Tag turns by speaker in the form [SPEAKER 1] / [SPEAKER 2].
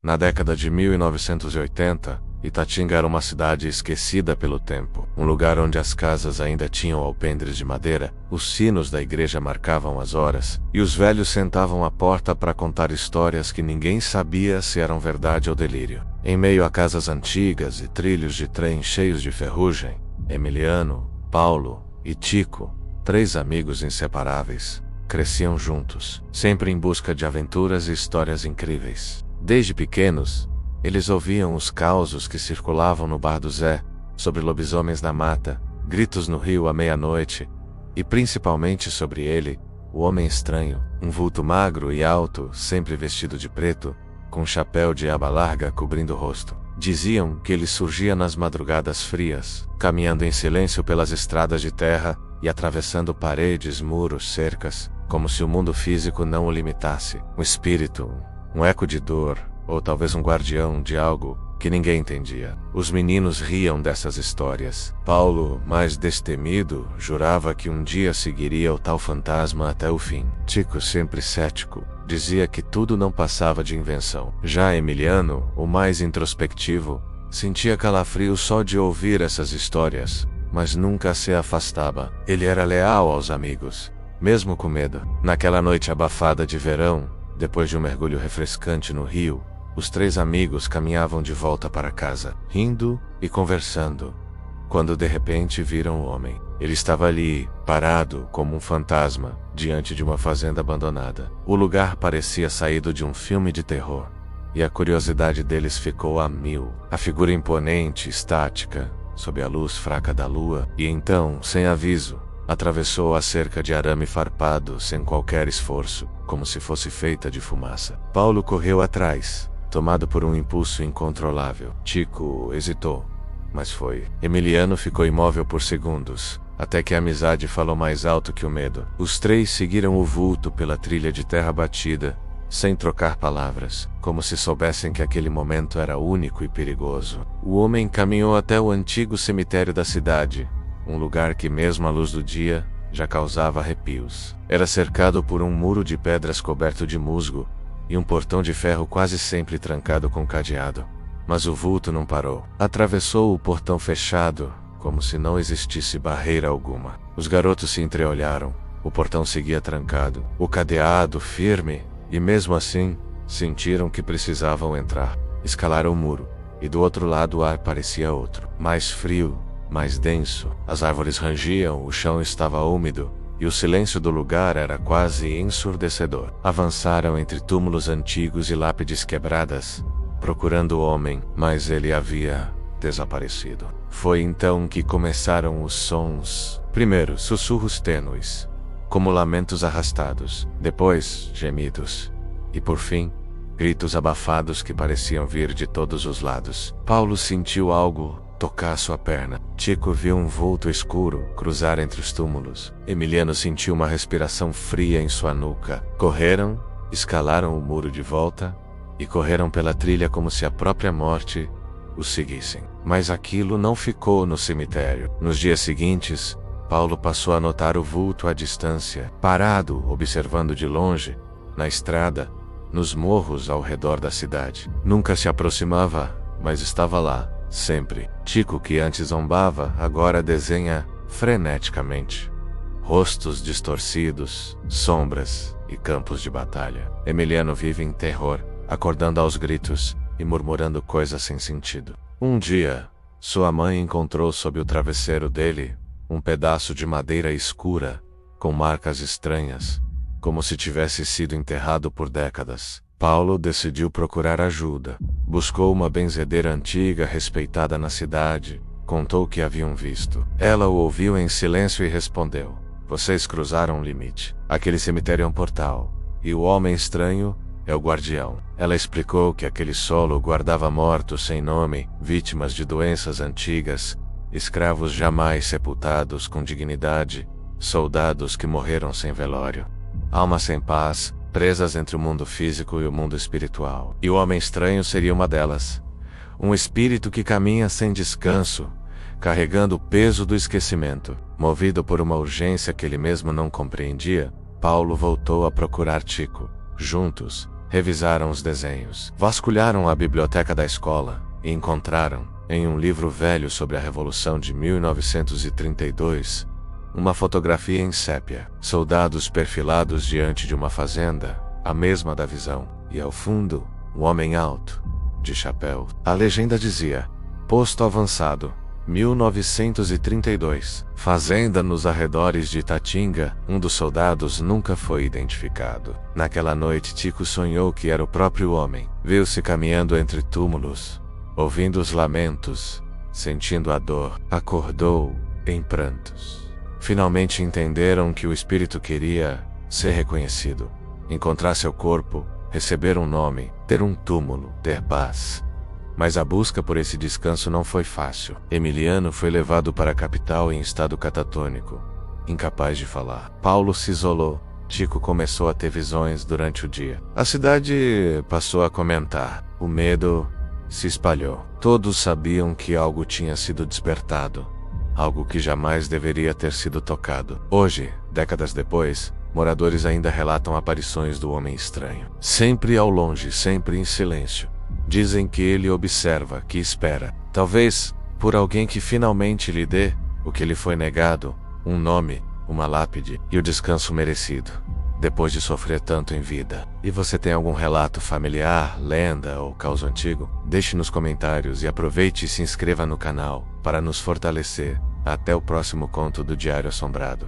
[SPEAKER 1] Na década de 1980, Itatinga era uma cidade esquecida pelo tempo, um lugar onde as casas ainda tinham alpendres de madeira, os sinos da igreja marcavam as horas, e os velhos sentavam à porta para contar histórias que ninguém sabia se eram verdade ou delírio. Em meio a casas antigas e trilhos de trem cheios de ferrugem, Emiliano, Paulo e Tico, 3 amigos inseparáveis, cresciam juntos, sempre em busca de aventuras e histórias incríveis. Desde pequenos, eles ouviam os causos que circulavam no bar do Zé, sobre lobisomens na mata, gritos no rio à meia-noite, e principalmente sobre ele, o homem estranho, um vulto magro e alto, sempre vestido de preto, com um chapéu de aba larga cobrindo o rosto. Diziam que ele surgia nas madrugadas frias, caminhando em silêncio pelas estradas de terra e atravessando paredes, muros, cercas, como se o mundo físico não o limitasse. Um espírito, um eco de dor, ou talvez um guardião de algo que ninguém entendia. Os meninos riam dessas histórias. Paulo, mais destemido, jurava que um dia seguiria o tal fantasma até o fim. Tico, sempre cético, dizia que tudo não passava de invenção. Já Emiliano, o mais introspectivo, sentia calafrio só de ouvir essas histórias, mas nunca se afastava. Ele era leal aos amigos, mesmo com medo. Naquela noite abafada de verão, depois de um mergulho refrescante no rio, os 3 amigos caminhavam de volta para casa, rindo e conversando, quando de repente viram o homem. Ele estava ali, parado como um fantasma, diante de uma fazenda abandonada. O lugar parecia saído de um filme de terror, e a curiosidade deles ficou a 1000. A figura imponente, estática, sob a luz fraca da lua, e então, sem aviso, atravessou a cerca de arame farpado sem qualquer esforço, como se fosse feita de fumaça. Paulo correu atrás, tomado por um impulso incontrolável. Tico hesitou, mas foi. Emiliano ficou imóvel por segundos, até que a amizade falou mais alto que o medo. Os 3 seguiram o vulto pela trilha de terra batida, sem trocar palavras, como se soubessem que aquele momento era único e perigoso. O homem caminhou até o antigo cemitério da cidade, um lugar que mesmo à luz do dia já causava arrepios. Era cercado por um muro de pedras coberto de musgo, e um portão de ferro quase sempre trancado com cadeado. Mas o vulto não parou. Atravessou o portão fechado, como se não existisse barreira alguma. Os garotos se entreolharam. O portão seguia trancado, o cadeado firme, e mesmo assim, sentiram que precisavam entrar. Escalaram o muro, e do outro lado o ar parecia outro, mais frio, mais denso. As árvores rangiam, o chão estava úmido, e o silêncio do lugar era quase ensurdecedor. Avançaram entre túmulos antigos e lápides quebradas, procurando o homem, mas ele havia desaparecido. Foi então que começaram os sons. Primeiro, sussurros tênues, como lamentos arrastados, depois, gemidos, e por fim, gritos abafados que pareciam vir de todos os lados. Paulo sentiu algo tocar sua perna. Tico viu um vulto escuro cruzar entre os túmulos. Emiliano sentiu uma respiração fria em sua nuca. Correram, escalaram o muro de volta e correram pela trilha como se a própria morte os seguissem. Mas aquilo não ficou no cemitério. Nos dias seguintes, Paulo passou a notar o vulto à distância, parado, observando de longe, na estrada, nos morros ao redor da cidade. Nunca se aproximava, mas estava lá, sempre. Tico, que antes zombava, agora desenha freneticamente. Rostos distorcidos, sombras e campos de batalha. Emiliano vive em terror, acordando aos gritos e murmurando coisas sem sentido. Um dia, sua mãe encontrou sob o travesseiro dele um pedaço de madeira escura, com marcas estranhas, como se tivesse sido enterrado por décadas. Paulo decidiu procurar ajuda. Buscou uma benzedeira antiga respeitada na cidade, contou o que haviam visto. Ela o ouviu em silêncio e respondeu: "Vocês cruzaram um limite. Aquele cemitério é um portal, e o homem estranho é o guardião." Ela explicou que aquele solo guardava mortos sem nome, vítimas de doenças antigas, escravos jamais sepultados com dignidade, soldados que morreram sem velório, almas sem paz, presas entre o mundo físico e o mundo espiritual. E o homem estranho seria uma delas. Um espírito que caminha sem descanso, carregando o peso do esquecimento. Movido por uma urgência que ele mesmo não compreendia, Paulo voltou a procurar Tico. Juntos, Revisaram os desenhos, vasculharam a biblioteca da escola e encontraram, em um livro velho sobre a Revolução de 1932, uma fotografia em sépia. Soldados perfilados diante de uma fazenda, a mesma da visão, e ao fundo, um homem alto, de chapéu. A legenda dizia: posto avançado, 1932. Fazenda nos arredores de Itatinga. Um dos soldados nunca foi identificado. Naquela noite, Tico sonhou que era o próprio homem. Viu-se caminhando entre túmulos, ouvindo os lamentos, sentindo a dor. Acordou em prantos. Finalmente entenderam que o espírito queria ser reconhecido, encontrar seu corpo, receber um nome, ter um túmulo, ter paz. Mas a busca por esse descanso não foi fácil. Emiliano foi levado para a capital em estado catatônico, incapaz de falar. Paulo se isolou. Tico começou a ter visões durante o dia. A cidade passou a comentar. O medo se espalhou. Todos sabiam que algo tinha sido despertado, algo que jamais deveria ter sido tocado. Hoje, décadas depois, moradores ainda relatam aparições do homem estranho. Sempre ao longe, sempre em silêncio. Dizem que ele observa, que espera. Talvez por alguém que finalmente lhe dê o que lhe foi negado, um nome, uma lápide e o descanso merecido, depois de sofrer tanto em vida. E você tem algum relato familiar, lenda ou caos antigo? Deixe nos comentários e aproveite e se inscreva no canal para nos fortalecer. Até o próximo conto do Diário Assombrado.